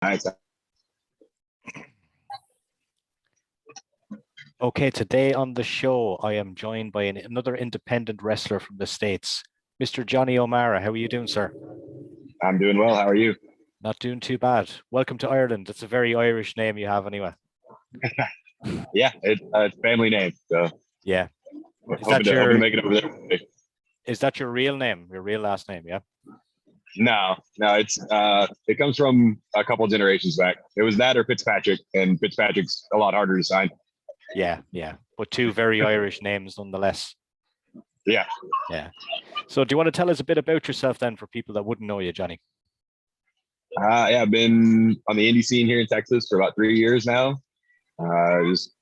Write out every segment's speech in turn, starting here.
Nice. Okay, today on the show, I am joined by another independent wrestler from the States, Mr. Johnny O'Mara. How are you doing, sir? I'm doing well. How are you? Not doing too bad. Welcome to Ireland. It's a very Irish name you have anyway. Yeah, it's family name. So Yeah. Is hoping that to your make it over there. is that your real name, your real last name? Yeah. No, it comes from a couple generations back. It was that or Fitzpatrick, and Fitzpatrick's a lot harder to sign. Yeah, yeah. But two very Irish names nonetheless. Yeah. Yeah. So do you want to tell us a bit about yourself then for people that wouldn't know you, Johnny? Yeah, I've been on the indie scene here in Texas for about 3 years now. Just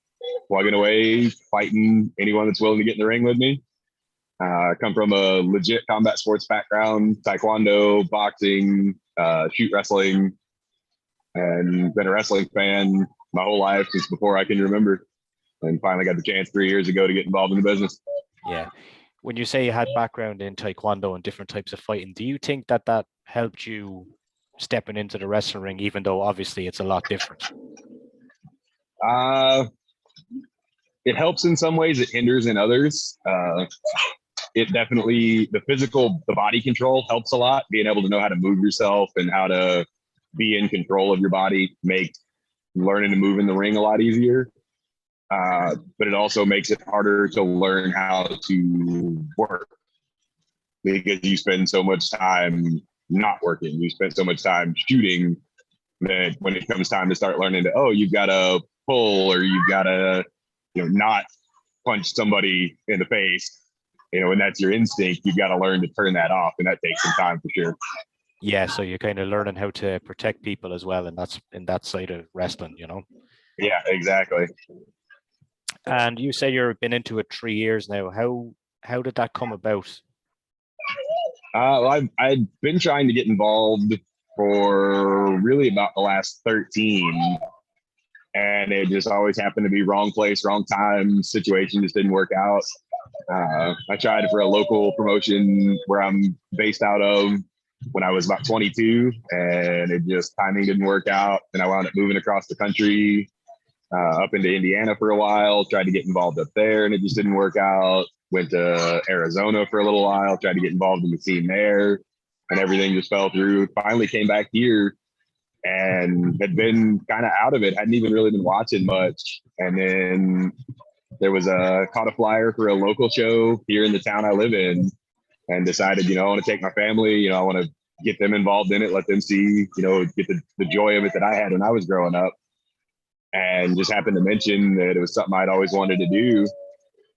plugging away, fighting anyone that's willing to get in the ring with me. I come from a legit combat sports background, Taekwondo, boxing, shoot wrestling, and been a wrestling fan my whole life since before I can remember. And finally got the chance 3 years ago to get involved in the business. Yeah. When you say you had background in Taekwondo and different types of fighting, do you think that helped you stepping into the wrestling ring, even though obviously it's a lot different? Uh, it helps in some ways, it hinders in others. It definitely, the body control helps a lot. Being able to know how to move yourself and how to be in control of your body makes learning to move in the ring a lot easier. But it also makes it harder to learn how to work because you spend so much time not working. You spend so much time shooting that when it comes time to start learning to, you've got to pull or you've got to, not punch somebody in the face, and that's your instinct. You've got to learn to turn that off, and that takes some time for sure. Yeah, so you're kind of learning how to protect people as well, and that's in that side of wrestling. Yeah, exactly. And you say you've been into it 3 years now. How did that come about? I've been trying to get involved for really about the last 13, and it just always happened to be wrong place, wrong time. Situation just didn't work out. I tried for a local promotion where I'm based out of when I was about 22, and it just timing didn't work out. And I wound up moving across the country up into Indiana for a while, tried to get involved up there, and it just didn't work out. Went to Arizona for a little while, tried to get involved in the scene there, and everything just fell through. Finally came back here and had been kind of out of it, hadn't even really been watching much. And then there was caught a flyer for a local show here in the town I live in, and decided, I want to take my family, I want to get them involved in it, let them see, get the joy of it that I had when I was growing up. And just happened to mention that it was something I'd always wanted to do.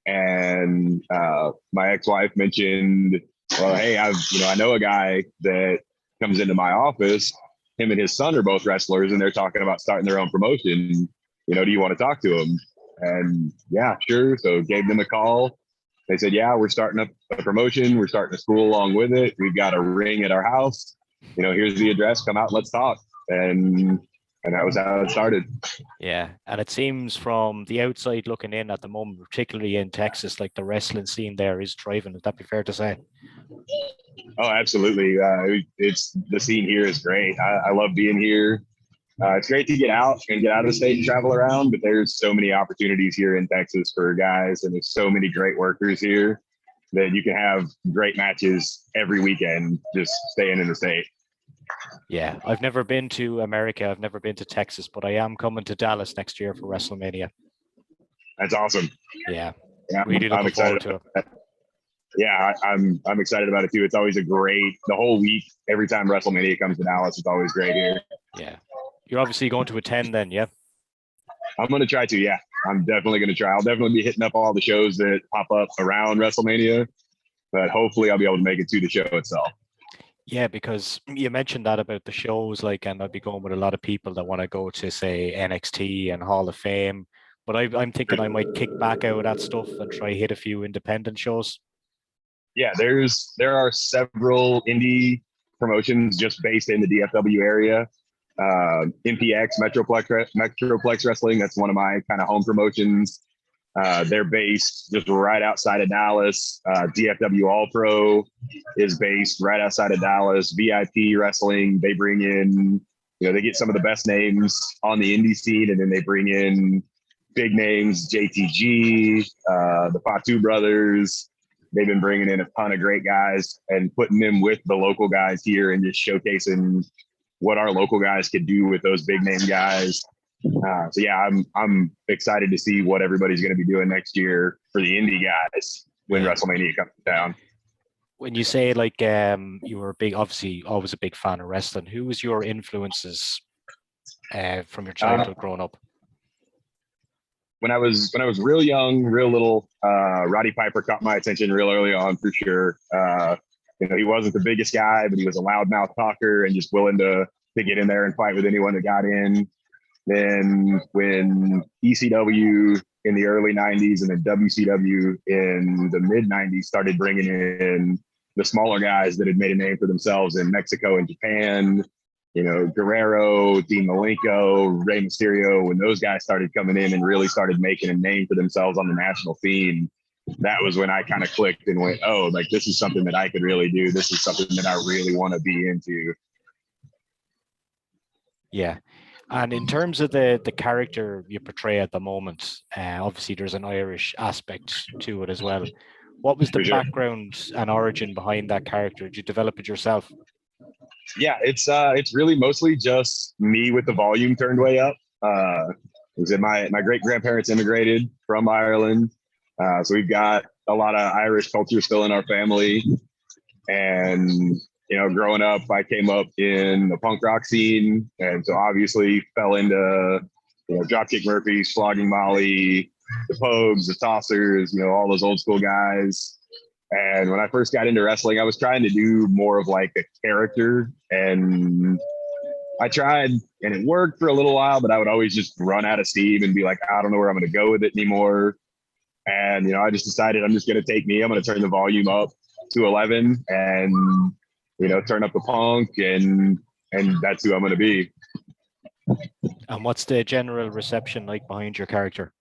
And my ex-wife mentioned, well, hey, I know a guy that comes into my office. Him and his son are both wrestlers, and they're talking about starting their own promotion. Do you want to talk to him? And yeah, sure. So gave them a call. They said, yeah, we're starting up a promotion. We're starting a school along with it. We've got a ring at our house. Here's the address. Come out, let's talk. And that was how it started. Yeah, and it seems from the outside looking in at the moment, particularly in Texas, like the wrestling scene there is thriving. Would that be fair to say? Oh, absolutely. It's the scene here is great. I love being here. It's great to get out of the state and travel around, but there's so many opportunities here in Texas for guys, and there's so many great workers here that you can have great matches every weekend just staying in the state. Yeah, I've never been to America. I've never been to Texas, but I am coming to Dallas next year for WrestleMania. That's awesome. Yeah, really looking forward to it. Yeah, I'm excited about it too. It's always the whole week. Every time WrestleMania comes to Dallas, it's always great here. Yeah, you're obviously going to attend then, yeah? I'm going to try to, yeah. I'm definitely going to try. I'll definitely be hitting up all the shows that pop up around WrestleMania, but hopefully I'll be able to make it to the show itself. Yeah, because you mentioned that about the shows, and I'd be going with a lot of people that want to go to, say, NXT and Hall of Fame. But I'm thinking I might kick back out of that stuff and try hit a few independent shows. Yeah, there are several indie promotions just based in the DFW area. MPX, Metroplex Wrestling, that's one of my kind of home promotions. They're based just right outside of Dallas. DFW All Pro is based right outside of Dallas. VIP Wrestling, they bring in they get some of the best names on the indie scene, and then they bring in big names, JTG, the Fatu brothers. They've been bringing in a ton of great guys and putting them with the local guys here and just showcasing what our local guys could do with those big name guys. So yeah, I'm excited to see what everybody's going to be doing next year for the indie guys when WrestleMania comes down. When you say like you were obviously always a big fan of wrestling, who was your influences from your childhood growing up? When I was real young, real little, Roddy Piper caught my attention real early on for sure. He wasn't the biggest guy, but he was a loudmouth talker and just willing to get in there and fight with anyone that got in. Then when ECW in the early 90s and then WCW in the mid 90s started bringing in the smaller guys that had made a name for themselves in Mexico and Japan, Guerrero, Dean Malenko, Rey Mysterio, when those guys started coming in and really started making a name for themselves on the national scene, that was when I kind of clicked and went, oh, like this is something that I could really do. This is something that I really want to be into. Yeah. And in terms of the character you portray at the moment, obviously there's an Irish aspect to it as well. What was the background and origin behind that character? Did you develop it yourself? Yeah, it's really mostly just me with the volume turned way up. My great grandparents immigrated from Ireland, so we've got a lot of Irish culture still in our family. And growing up, I came up in the punk rock scene, and so obviously fell into Dropkick Murphys, Flogging Molly, the Pogues, the Tossers, all those old school guys. And when I first got into wrestling, I was trying to do more of like a character, and I tried and it worked for a little while, but I would always just run out of steam and be like, I don't know where I'm going to go with it anymore. And, I just decided I'm just going to take me. I'm going to turn the volume up to 11 and, turn up the punk, and that's who I'm going to be. And what's the general reception like behind your character?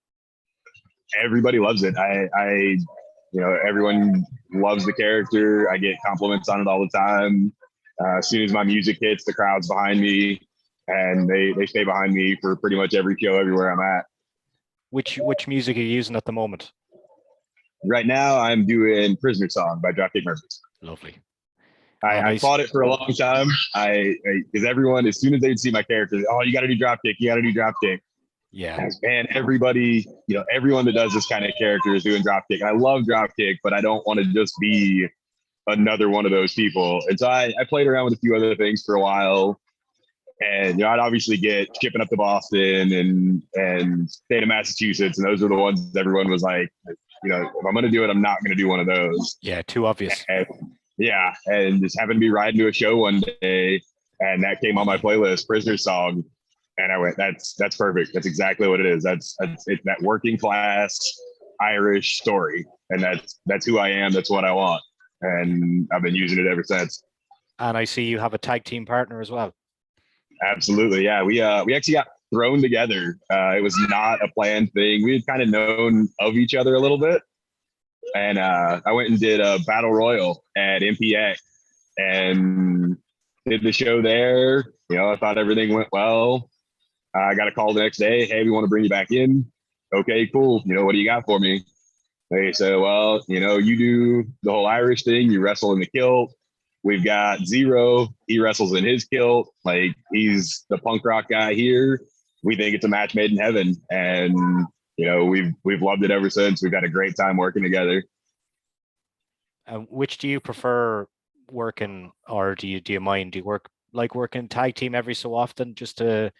Everybody loves it. Everyone loves the character. I get compliments on it all the time. As soon as my music hits, the crowd's behind me, and they stay behind me for pretty much every show everywhere I'm at. Which music are you using at the moment? Right now, I'm doing Prisoner Song by Dropkick Murphys. Lovely. I fought it for a long time. Because everyone, as soon as they'd see my character, oh, you got to do Dropkick. You got to do Dropkick. Yeah. Man, everybody, everyone that does this kind of character is doing Dropkick. I love Dropkick, but I don't want to just be another one of those people. And so I played around with a few other things for a while. And, I'd obviously get Shipping Up to Boston and State of Massachusetts. And those are the ones everyone was like, if I'm going to do it, I'm not going to do one of those. Yeah, too obvious. And just happened to be riding to a show one day, and that came on my playlist, Prisoner Song. And I went, that's perfect. That's exactly what it is. It's that working class Irish story. And that's who I am. That's what I want. And I've been using it ever since. And I see you have a tag team partner as well. Absolutely. Yeah. We actually got thrown together. It was not a planned thing. We had kind of known of each other a little bit. And I went and did a battle royal at MPX and did the show there. I thought everything went well. I got a call the next day. Hey, we want to bring you back in. Okay, cool. What do you got for me? They said, well, you do the whole Irish thing. You wrestle in the kilt. We've got Zero. He wrestles in his kilt. Like, he's the punk rock guy here. We think it's a match made in heaven. And, we've loved it ever since. We've had a great time working together. Which do you prefer working, or do you mind? Do you like working tag team every so often just for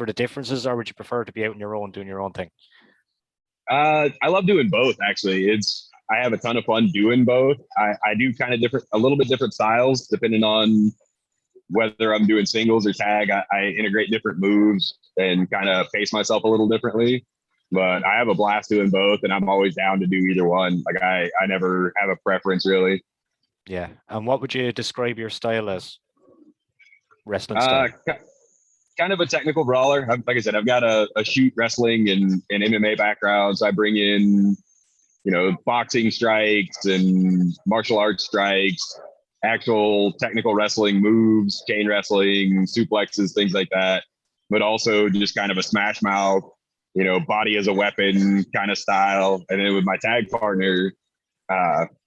the differences, or would you prefer to be out on your own doing your own thing? I love doing both, actually. I have a ton of fun doing both. I do kind of a little bit different styles depending on whether I'm doing singles or tag. I integrate different moves and kind of pace myself a little differently, but I have a blast doing both, and I'm always down to do either one. Like I never have a preference really. Yeah. And what would you describe your style as? Wrestling style? Kind of a technical brawler. Like I said, I've got a shoot wrestling and MMA background, so I bring in, boxing strikes and martial arts strikes, actual technical wrestling moves, chain wrestling, suplexes, things like that, but also just kind of a smash mouth, body as a weapon kind of style. And then with my tag partner,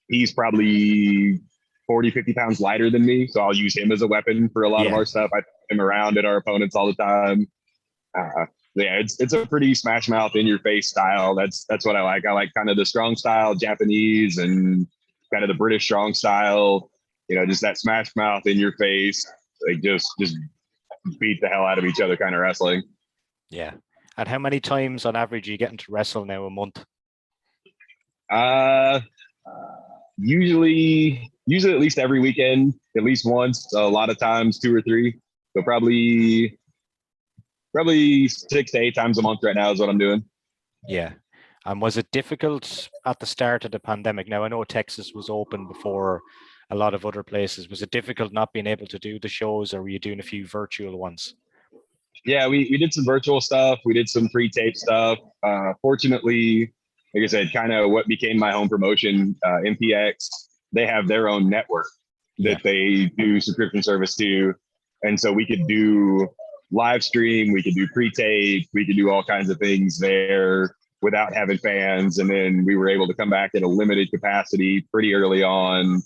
he's probably 40, 50 pounds lighter than me. So I'll use him as a weapon for a lot of Yeah. our stuff. I throw him around at our opponents all the time. Yeah, it's a pretty smash mouth in your face style. That's what I like. I like kind of the strong style Japanese and kind of the British strong style, just that smash mouth in your face, like just beat the hell out of each other kind of wrestling. Yeah. And how many times on average are you getting to wrestle now a month? Usually at least every weekend, at least once, a lot of times 2 or 3. So probably 6 to 8 times a month right now is what I'm doing. Yeah. And was it difficult at the start of the pandemic? Now, I know Texas was open before a lot of other places. Was it difficult not being able to do the shows, or were you doing a few virtual ones? Yeah, we did some virtual stuff. We did some pre-tape stuff. Fortunately, like I said, kind of what became my home promotion, MPX, they have their own network that they do subscription service to. And so we could do live stream, we could do pre-tape, we could do all kinds of things there without having fans. And then we were able to come back at a limited capacity pretty early on,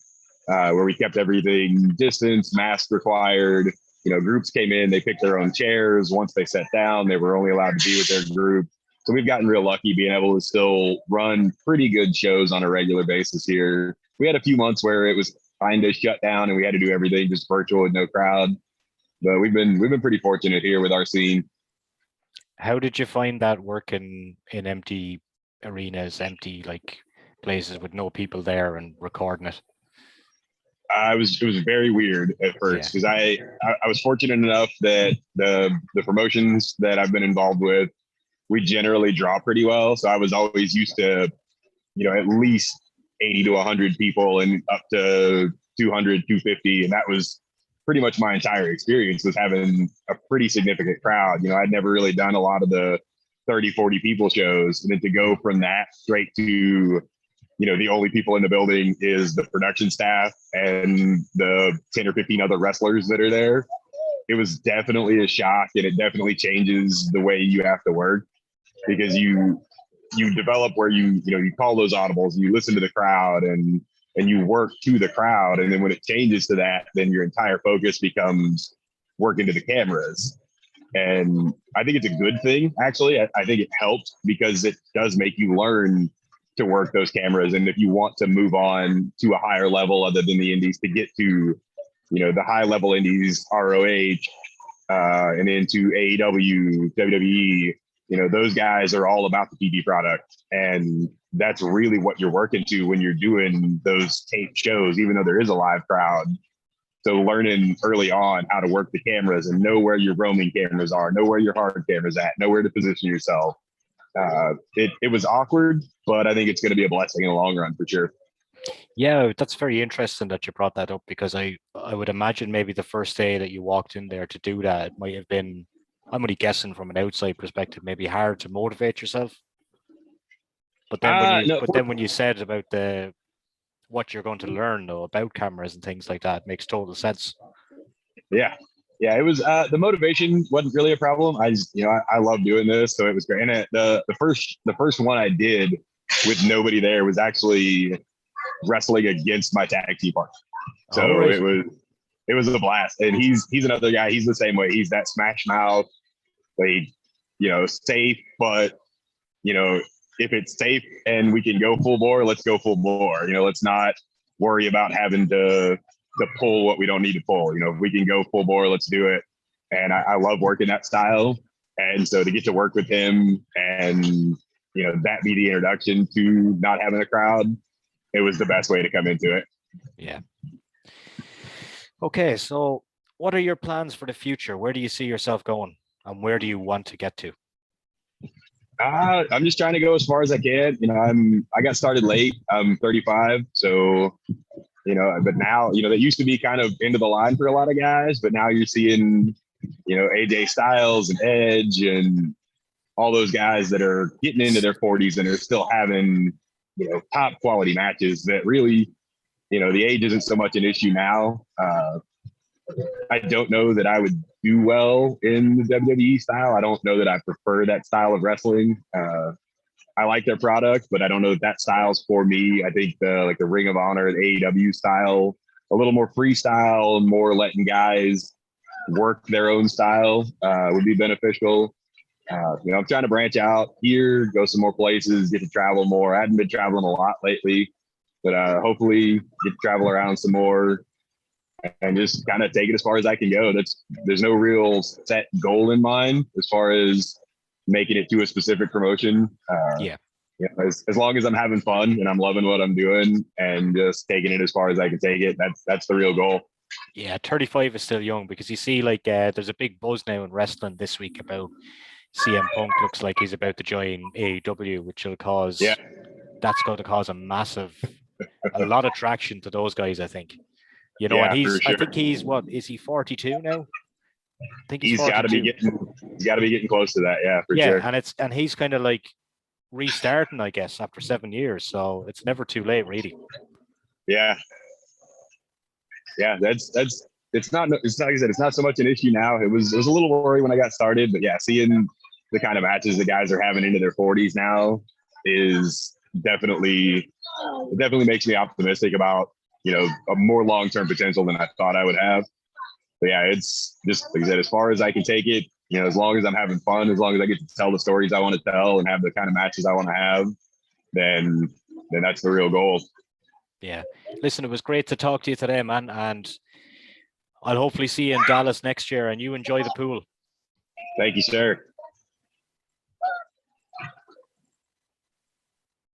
where we kept everything distance, mask required. Groups came in, they picked their own chairs. Once they sat down, they were only allowed to be with their group. So we've gotten real lucky being able to still run pretty good shows on a regular basis here. We had a few months where it was kind of shut down and we had to do everything just virtual with no crowd. But we've been pretty fortunate here with our scene. How did you find that working in empty arenas, empty like places with no people there and recording it? It was very weird at first because I was fortunate enough that the promotions that I've been involved with, we generally draw pretty well. So I was always used to, at least 80 to 100 people and up to 200, 250. And that was pretty much my entire experience, was having a pretty significant crowd. I'd never really done a lot of the 30, 40 people shows. And then to go from that straight to, the only people in the building is the production staff and the 10 or 15 other wrestlers that are there. It was definitely a shock, and it definitely changes the way you have to work, because you develop where you call those audibles, you listen to the crowd and you work to the crowd. And then when it changes to that, then your entire focus becomes working to the cameras. And I think it's a good thing, actually. I think it helps because it does make you learn to work those cameras. And if you want to move on to a higher level other than the indies, to get to, the high level indies, ROH, and into AEW, WWE, those guys are all about the TV product. And that's really what you're working to when you're doing those taped shows, even though there is a live crowd. So learning early on how to work the cameras and know where your roaming cameras are, know where your hard cameras at, know where to position yourself. It was awkward, but I think it's going to be a blessing in the long run for sure. Yeah, that's very interesting that you brought that up, because I would imagine maybe the first day that you walked in there to do that, it might have been, I'm only guessing from an outside perspective, maybe hard to motivate yourself. But then when you said about what you're going to learn though about cameras and things like that, it makes total sense. Yeah, it was the motivation wasn't really a problem. I love doing this, so it was great. And the first one I did with nobody there was actually wrestling against my tag team partner. So right. it was a blast. And he's another guy. He's the same way. He's that smash mouth, like, safe, but if it's safe and we can go full bore, let's go full bore. Let's not worry about having to pull what we don't need to pull. If we can go full bore, let's do it. And I love working that style. And so to get to work with him and, that be the introduction to not having a crowd, it was the best way to come into it. Yeah. Okay. So what are your plans for the future? Where do you see yourself going, and where do you want to get to? I'm just trying to go as far as I can. I got started late. I'm 35. So, but now, that used to be kind of into the line for a lot of guys, but now you're seeing, AJ Styles and Edge and all those guys that are getting into their 40s and are still having, top quality matches that really, the age isn't so much an issue now. I don't know that I would do well in the WWE style. I don't know that I prefer that style of wrestling. I like their product, but I don't know that style's for me. I think the Ring of Honor, the AEW style, a little more freestyle, more letting guys work their own style would be beneficial. I'm trying to branch out here, go some more places, get to travel more. I haven't been traveling a lot lately, but hopefully get to travel around some more and just kind of take it as far as I can go. There's no real set goal in mind as far as making it to a specific promotion. As long as I'm having fun and I'm loving what I'm doing and just taking it as far as I can take it, that's the real goal. Yeah, 35 is still young, because you see, like, there's a big buzz now in wrestling this week about CM Punk. Looks like he's about to join AEW, which will cause that's going to cause a lot of traction to those guys, I think. And for sure. I think he's, what is he, 42 now? I think he's got to be getting close to that. For sure. And he's kind of like restarting, I guess, after 7 years. So it's never too late, really. Yeah. It's not like I said, it's not so much an issue now. It was a little worry when I got started, but seeing the kind of matches the guys are having into their 40s now is definitely makes me optimistic about, a more long-term potential than I thought I would have. But it's just, like I said, as far as I can take it, as long as I'm having fun, as long as I get to tell the stories I want to tell and have the kind of matches I want to have, then that's the real goal. Yeah. Listen, it was great to talk to you today, man. And I'll hopefully see you in Dallas next year, and you enjoy the pool. Thank you, sir.